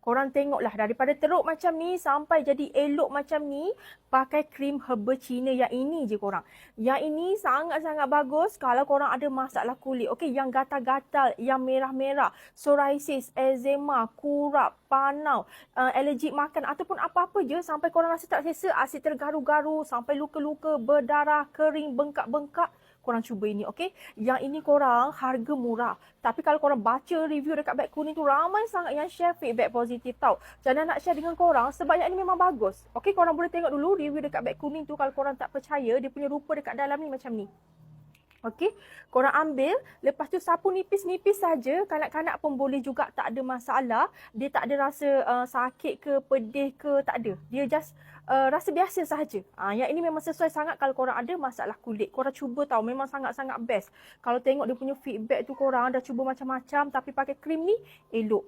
Korang tengoklah daripada teruk macam ni sampai jadi elok macam ni, pakai krim herba Cina yang ini je korang. Yang ini sangat-sangat bagus kalau korang ada masalah kulit. Okey, yang gatal-gatal, yang merah-merah, psoriasis, eczema, kurap, panau, alergik makan ataupun apa-apa je sampai korang rasa tak selesa, asyik tergaru-garu, sampai luka-luka, berdarah, kering, bengkak-bengkak, korang cuba ini, okey? Yang ini korang harga murah. Tapi kalau korang baca review dekat beg kuning tu, ramai sangat yang share feedback positif tau. Jangan nak share dengan korang sebab yang ini memang bagus. Okey, korang boleh tengok dulu review dekat beg kuning tu kalau korang tak percaya, dia punya rupa dekat dalam ni macam ni. Okey, korang ambil, lepas tu sapu nipis-nipis saja. Kanak-kanak pun boleh juga, tak ada masalah. Dia tak ada rasa sakit ke, pedih ke, tak ada. Dia just rasa biasa sahaja. Yang ini memang sesuai sangat kalau korang ada masalah kulit. Korang cuba tahu, memang sangat-sangat best. Kalau tengok dia punya feedback tu korang dah cuba macam-macam tapi pakai krim ni, elok.